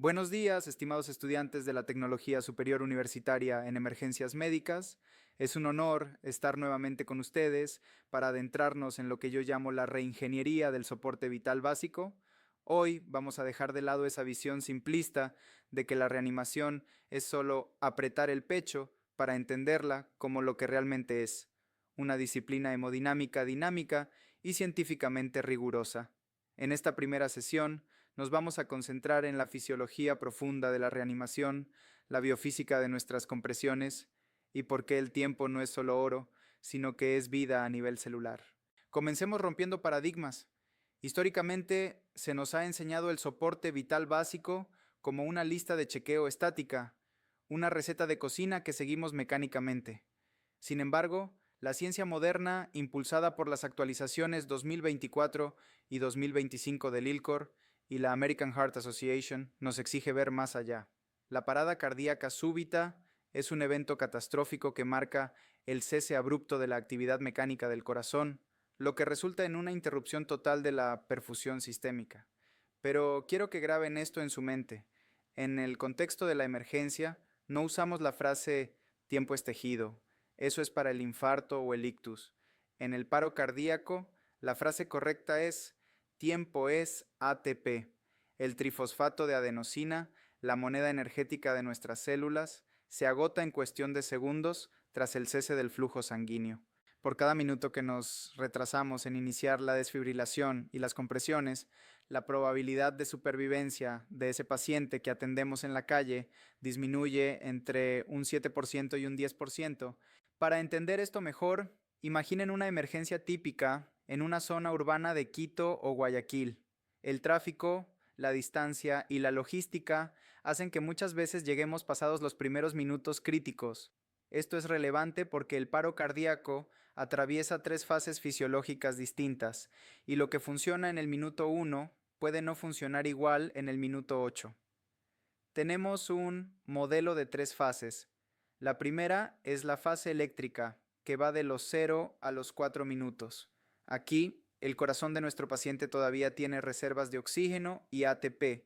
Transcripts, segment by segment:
Buenos días, estimados estudiantes de la Tecnología Superior Universitaria en Emergencias Médicas. Es un honor estar nuevamente con ustedes para adentrarnos en lo que yo llamo la reingeniería del soporte vital básico. Hoy vamos a dejar de lado esa visión simplista de que la reanimación es solo apretar el pecho para entenderla como lo que realmente es, una disciplina hemodinámica dinámica y científicamente rigurosa. En esta primera sesión, nos vamos a concentrar en la fisiología profunda de la reanimación, la biofísica de nuestras compresiones y por qué el tiempo no es solo oro, sino que es vida a nivel celular. Comencemos rompiendo paradigmas. Históricamente se nos ha enseñado el soporte vital básico como una lista de chequeo estática, una receta de cocina que seguimos mecánicamente. Sin embargo, la ciencia moderna, impulsada por las actualizaciones 2024 y 2025 del ILCOR y la American Heart Association, nos exige ver más allá. La parada cardíaca súbita es un evento catastrófico que marca el cese abrupto de la actividad mecánica del corazón, lo que resulta en una interrupción total de la perfusión sistémica. Pero quiero que graben esto en su mente. En el contexto de la emergencia, no usamos la frase tiempo es tejido. Eso es para el infarto o el ictus. En el paro cardíaco, la frase correcta es tiempo es ATP, el trifosfato de adenosina, la moneda energética de nuestras células, se agota en cuestión de segundos tras el cese del flujo sanguíneo. Por cada minuto que nos retrasamos en iniciar la desfibrilación y las compresiones, la probabilidad de supervivencia de ese paciente que atendemos en la calle disminuye entre un 7% y un 10%. Para entender esto mejor, imaginen una emergencia típica en una zona urbana de Quito o Guayaquil. El tráfico, la distancia y la logística hacen que muchas veces lleguemos pasados los primeros minutos críticos. Esto es relevante porque el paro cardíaco atraviesa tres fases fisiológicas distintas y lo que funciona en el minuto 1 puede no funcionar igual en el minuto 8. Tenemos un modelo de tres fases. La primera es la fase eléctrica, que va de los 0 a los 4 minutos. Aquí, el corazón de nuestro paciente todavía tiene reservas de oxígeno y ATP.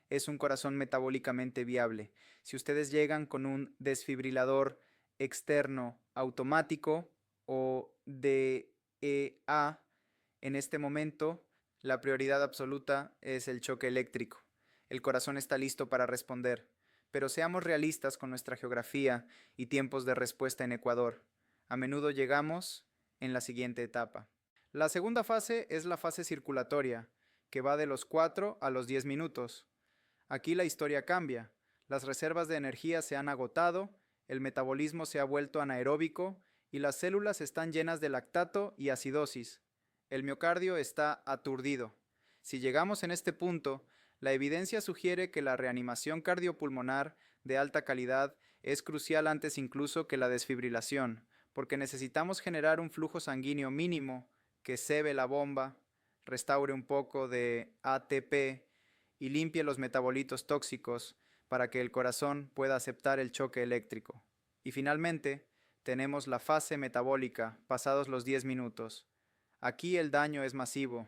Es un corazón metabólicamente viable. Si ustedes llegan con un desfibrilador externo automático o DEA, en este momento, la prioridad absoluta es el choque eléctrico. El corazón está listo para responder, pero seamos realistas con nuestra geografía y tiempos de respuesta en Ecuador. A menudo llegamos en la siguiente etapa. La segunda fase es la fase circulatoria, que va de los 4 a los 10 minutos. Aquí la historia cambia. Las reservas de energía se han agotado, el metabolismo se ha vuelto anaeróbico y las células están llenas de lactato y acidosis. El miocardio está aturdido. Si llegamos en este punto, la evidencia sugiere que la reanimación cardiopulmonar de alta calidad es crucial antes incluso que la desfibrilación, porque necesitamos generar un flujo sanguíneo mínimo que cebe la bomba, restaure un poco de ATP y limpie los metabolitos tóxicos para que el corazón pueda aceptar el choque eléctrico. Y finalmente, tenemos la fase metabólica pasados los 10 minutos. Aquí el daño es masivo.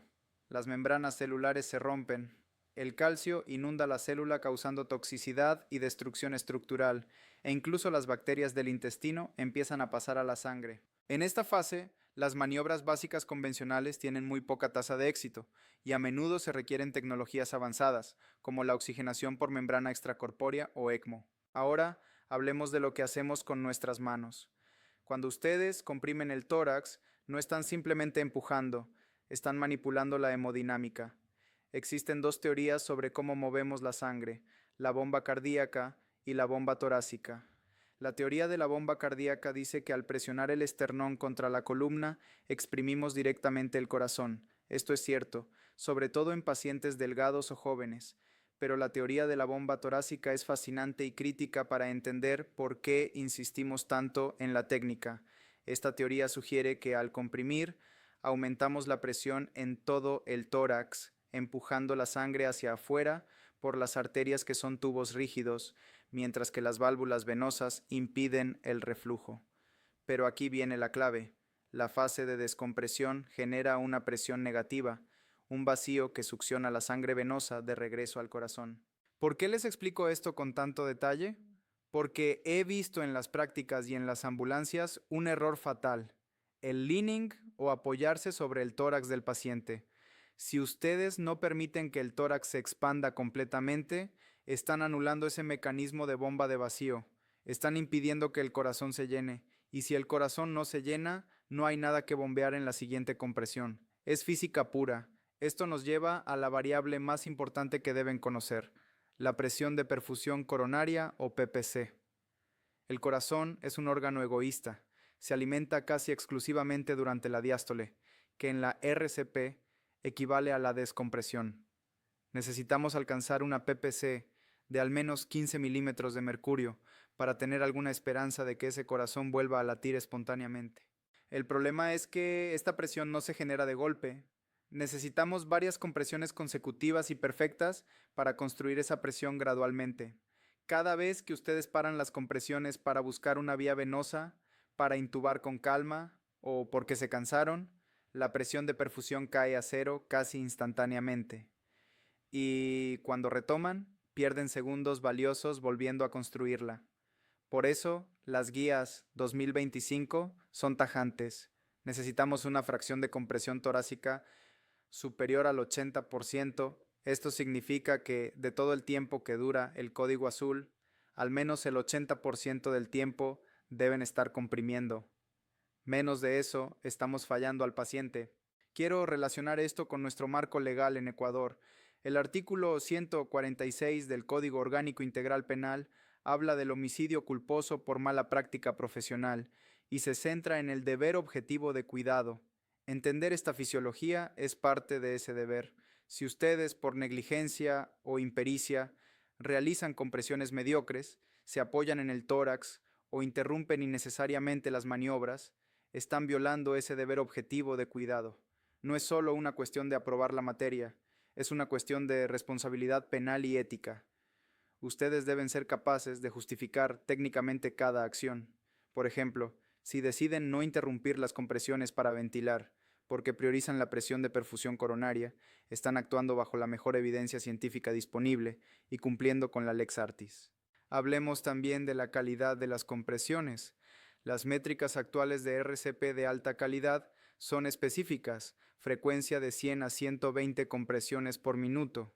Las membranas celulares se rompen. El calcio inunda la célula causando toxicidad y destrucción estructural, e incluso las bacterias del intestino empiezan a pasar a la sangre. En esta fase, las maniobras básicas convencionales tienen muy poca tasa de éxito y a menudo se requieren tecnologías avanzadas, como la oxigenación por membrana extracorpórea o ECMO. Ahora, hablemos de lo que hacemos con nuestras manos. Cuando ustedes comprimen el tórax, no están simplemente empujando, están manipulando la hemodinámica. Existen dos teorías sobre cómo movemos la sangre, la bomba cardíaca y la bomba torácica. La teoría de la bomba cardíaca dice que al presionar el esternón contra la columna, exprimimos directamente el corazón. Esto es cierto, sobre todo en pacientes delgados o jóvenes, pero la teoría de la bomba torácica es fascinante y crítica para entender por qué insistimos tanto en la técnica. Esta teoría sugiere que al comprimir, aumentamos la presión en todo el tórax, empujando la sangre hacia afuera por las arterias que son tubos rígidos, mientras que las válvulas venosas impiden el reflujo. Pero aquí viene la clave. La fase de descompresión genera una presión negativa, un vacío que succiona la sangre venosa de regreso al corazón. ¿Por qué les explico esto con tanto detalle? Porque he visto en las prácticas y en las ambulancias un error fatal, el leaning o apoyarse sobre el tórax del paciente. Si ustedes no permiten que el tórax se expanda completamente, están anulando ese mecanismo de bomba de vacío, están impidiendo que el corazón se llene, y si el corazón no se llena, no hay nada que bombear en la siguiente compresión. Es física pura. Esto nos lleva a la variable más importante que deben conocer, la presión de perfusión coronaria o PPC. El corazón es un órgano egoísta, se alimenta casi exclusivamente durante la diástole, que en la RCP equivale a la descompresión. Necesitamos alcanzar una PPC de al menos 15 milímetros de mercurio para tener alguna esperanza de que ese corazón vuelva a latir espontáneamente. El problema es que esta presión no se genera de golpe. Necesitamos varias compresiones consecutivas y perfectas para construir esa presión gradualmente. Cada vez que ustedes paran las compresiones para buscar una vía venosa, para intubar con calma o porque se cansaron, la presión de perfusión cae a cero casi instantáneamente. Y cuando retoman, pierden segundos valiosos volviendo a construirla. Por eso, las guías 2025 son tajantes. Necesitamos una fracción de compresión torácica superior al 80%. Esto significa que de todo el tiempo que dura el código azul, al menos el 80% del tiempo deben estar comprimiendo. Menos de eso, estamos fallando al paciente. Quiero relacionar esto con nuestro marco legal en Ecuador. El artículo 146 del Código Orgánico Integral Penal habla del homicidio culposo por mala práctica profesional y se centra en el deber objetivo de cuidado. Entender esta fisiología es parte de ese deber. Si ustedes, por negligencia o impericia, realizan compresiones mediocres, se apoyan en el tórax o interrumpen innecesariamente las maniobras, están violando ese deber objetivo de cuidado. No es solo una cuestión de aprobar la materia, es una cuestión de responsabilidad penal y ética. Ustedes deben ser capaces de justificar técnicamente cada acción. Por ejemplo, si deciden no interrumpir las compresiones para ventilar, porque priorizan la presión de perfusión coronaria, están actuando bajo la mejor evidencia científica disponible y cumpliendo con la lex artis. Hablemos también de la calidad de las compresiones. Las métricas actuales de RCP de alta calidad son específicas, frecuencia de 100 a 120 compresiones por minuto.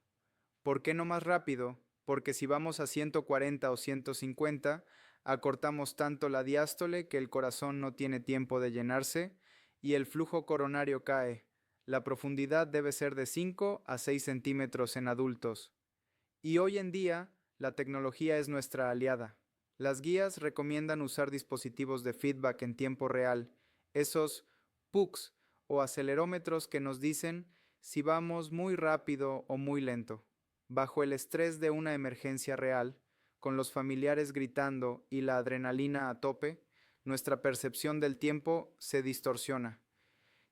¿Por qué no más rápido? Porque si vamos a 140 o 150, acortamos tanto la diástole que el corazón no tiene tiempo de llenarse y el flujo coronario cae. La profundidad debe ser de 5 a 6 centímetros en adultos. Y hoy en día, la tecnología es nuestra aliada. Las guías recomiendan usar dispositivos de feedback en tiempo real, esos PUCs o acelerómetros que nos dicen si vamos muy rápido o muy lento. Bajo el estrés de una emergencia real, con los familiares gritando y la adrenalina a tope, nuestra percepción del tiempo se distorsiona.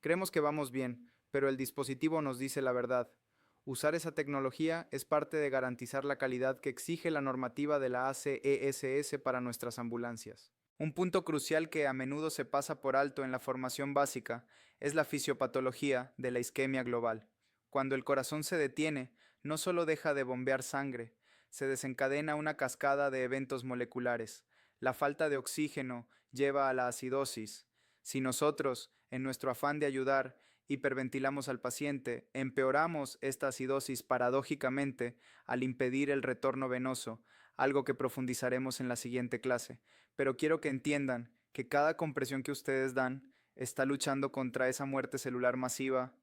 Creemos que vamos bien, pero el dispositivo nos dice la verdad. Usar esa tecnología es parte de garantizar la calidad que exige la normativa de la ACESS para nuestras ambulancias. Un punto crucial que a menudo se pasa por alto en la formación básica es la fisiopatología de la isquemia global. Cuando el corazón se detiene, no solo deja de bombear sangre, se desencadena una cascada de eventos moleculares. La falta de oxígeno lleva a la acidosis. Si nosotros, en nuestro afán de ayudar, hiperventilamos al paciente, empeoramos esta acidosis paradójicamente al impedir el retorno venoso, algo que profundizaremos en la siguiente clase. Pero quiero que entiendan que cada compresión que ustedes dan está luchando contra esa muerte celular masiva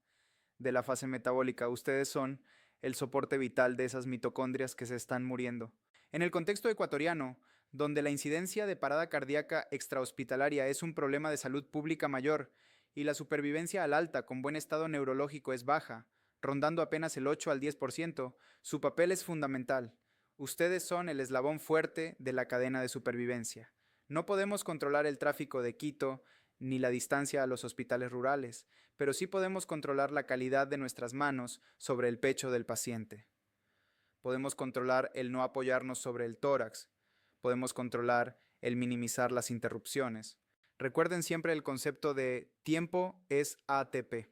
de la fase metabólica. Ustedes son el soporte vital de esas mitocondrias que se están muriendo. En el contexto ecuatoriano, donde la incidencia de parada cardíaca extrahospitalaria es un problema de salud pública mayor y la supervivencia al alta con buen estado neurológico es baja, rondando apenas el 8 al 10%, su papel es fundamental. Ustedes son el eslabón fuerte de la cadena de supervivencia. No podemos controlar el tráfico de Quito ni la distancia a los hospitales rurales, pero sí podemos controlar la calidad de nuestras manos sobre el pecho del paciente. Podemos controlar el no apoyarnos sobre el tórax. Podemos controlar el minimizar las interrupciones. Recuerden siempre el concepto de tiempo es ATP.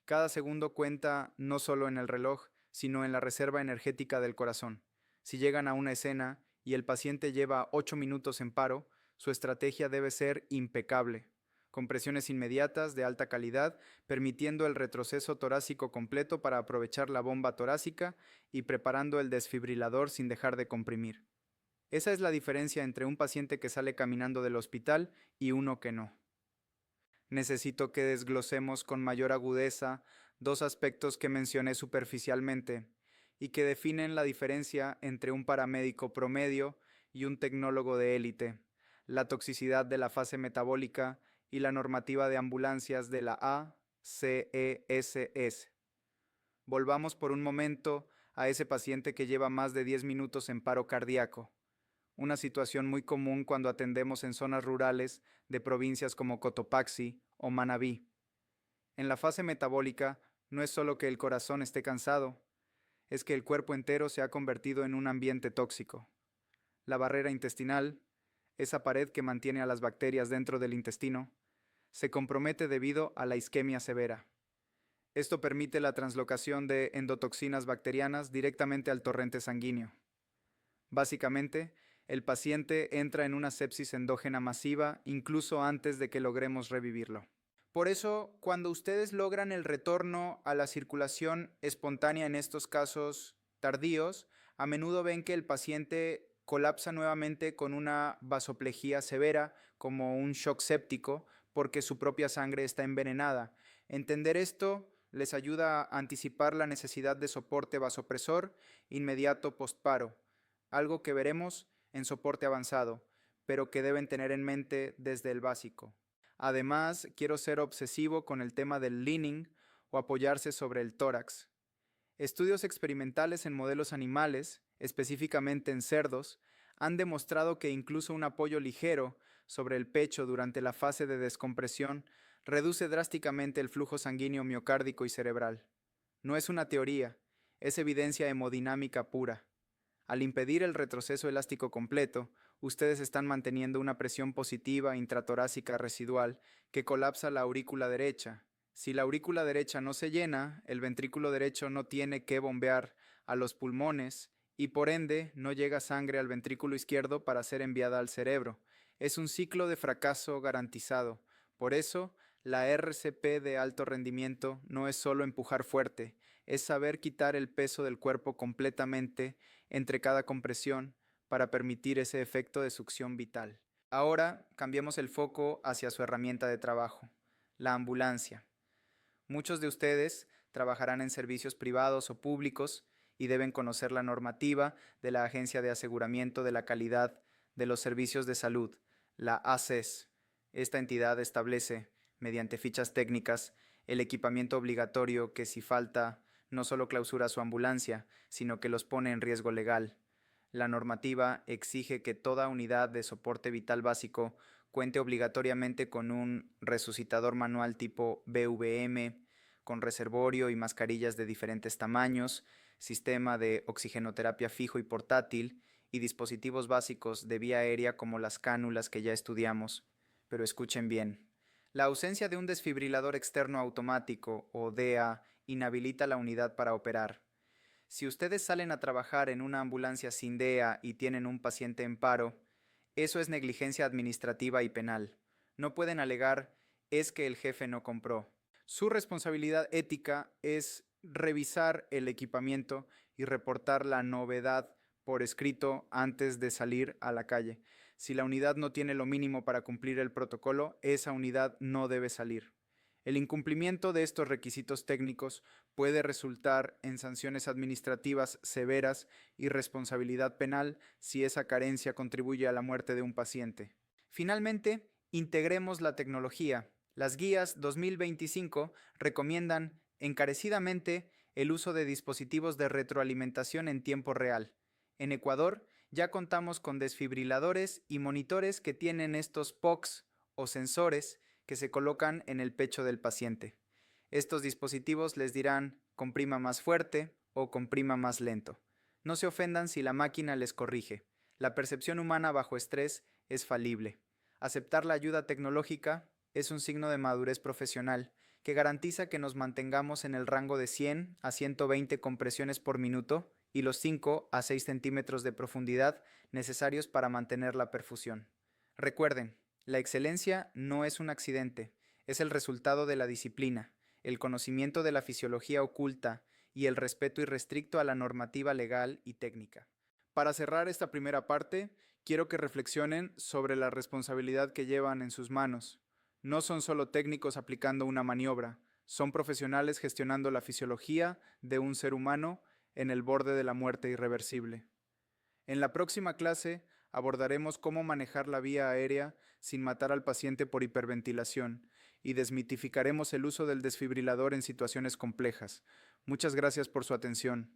Cada segundo cuenta no solo en el reloj, sino en la reserva energética del corazón. Si llegan a una escena y el paciente lleva 8 minutos en paro, su estrategia debe ser impecable, con presiones inmediatas de alta calidad, permitiendo el retroceso torácico completo para aprovechar la bomba torácica y preparando el desfibrilador sin dejar de comprimir. Esa es la diferencia entre un paciente que sale caminando del hospital y uno que no. Necesito que desglosemos con mayor agudeza dos aspectos que mencioné superficialmente y que definen la diferencia entre un paramédico promedio y un tecnólogo de élite: la toxicidad de la fase metabólica y la normativa de ambulancias de la ACESS. Volvamos por un momento a ese paciente que lleva más de 10 minutos en paro cardíaco, una situación muy común cuando atendemos en zonas rurales de provincias como Cotopaxi o Manabí. En la fase metabólica no es solo que el corazón esté cansado, es que el cuerpo entero se ha convertido en un ambiente tóxico. La barrera intestinal, esa pared que mantiene a las bacterias dentro del intestino, se compromete debido a la isquemia severa. Esto permite la translocación de endotoxinas bacterianas directamente al torrente sanguíneo. Básicamente, el paciente entra en una sepsis endógena masiva incluso antes de que logremos revivirlo. Por eso, cuando ustedes logran el retorno a la circulación espontánea en estos casos tardíos, a menudo ven que el paciente colapsa nuevamente con una vasoplejía severa, como un shock séptico, porque su propia sangre está envenenada. Entender esto les ayuda a anticipar la necesidad de soporte vasopresor inmediato postparo, algo que veremos en soporte avanzado, pero que deben tener en mente desde el básico. Además, quiero ser obsesivo con el tema del leaning o apoyarse sobre el tórax. Estudios experimentales en modelos animales, específicamente en cerdos, han demostrado que incluso un apoyo ligero sobre el pecho durante la fase de descompresión reduce drásticamente el flujo sanguíneo miocárdico y cerebral. No es una teoría, es evidencia hemodinámica pura. Al impedir el retroceso elástico completo, ustedes están manteniendo una presión positiva intratorácica residual que colapsa la aurícula derecha. Si la aurícula derecha no se llena, el ventrículo derecho no tiene que bombear a los pulmones y por ende no llega sangre al ventrículo izquierdo para ser enviada al cerebro. Es un ciclo de fracaso garantizado. Por eso, la RCP de alto rendimiento no es solo empujar fuerte, es saber quitar el peso del cuerpo completamente entre cada compresión para permitir ese efecto de succión vital. Ahora cambiemos el foco hacia su herramienta de trabajo, la ambulancia. Muchos de ustedes trabajarán en servicios privados o públicos y deben conocer la normativa de la Agencia de Aseguramiento de la Calidad de los Servicios de Salud, la ACES. Esta entidad establece, mediante fichas técnicas, el equipamiento obligatorio que, si falta, no solo clausura su ambulancia, sino que los pone en riesgo legal. La normativa exige que toda unidad de soporte vital básico cuente obligatoriamente con un resucitador manual tipo BVM, con reservorio y mascarillas de diferentes tamaños, sistema de oxigenoterapia fijo y portátil, y dispositivos básicos de vía aérea como las cánulas que ya estudiamos. Pero escuchen bien. La ausencia de un desfibrilador externo automático, o DEA, inhabilita la unidad para operar. Si ustedes salen a trabajar en una ambulancia sin DEA y tienen un paciente en paro, eso es negligencia administrativa y penal. No pueden alegar es que el jefe no compró. Su responsabilidad ética es revisar el equipamiento y reportar la novedad por escrito antes de salir a la calle. Si la unidad no tiene lo mínimo para cumplir el protocolo, esa unidad no debe salir. El incumplimiento de estos requisitos técnicos puede resultar en sanciones administrativas severas y responsabilidad penal si esa carencia contribuye a la muerte de un paciente. Finalmente, integremos la tecnología. Las guías 2025 recomiendan encarecidamente el uso de dispositivos de retroalimentación en tiempo real. En Ecuador ya contamos con desfibriladores y monitores que tienen estos POCs o sensores que se colocan en el pecho del paciente. Estos dispositivos les dirán comprima más fuerte o comprima más lento. No se ofendan si la máquina les corrige. La percepción humana bajo estrés es falible. Aceptar la ayuda tecnológica es un signo de madurez profesional que garantiza que nos mantengamos en el rango de 100 a 120 compresiones por minuto y los 5 a 6 centímetros de profundidad necesarios para mantener la perfusión. Recuerden, la excelencia no es un accidente, es el resultado de la disciplina, el conocimiento de la fisiología oculta y el respeto irrestricto a la normativa legal y técnica. Para cerrar esta primera parte, quiero que reflexionen sobre la responsabilidad que llevan en sus manos. No son solo técnicos aplicando una maniobra, son profesionales gestionando la fisiología de un ser humano en el borde de la muerte irreversible. En la próxima clase abordaremos cómo manejar la vía aérea sin matar al paciente por hiperventilación y desmitificaremos el uso del desfibrilador en situaciones complejas. Muchas gracias por su atención.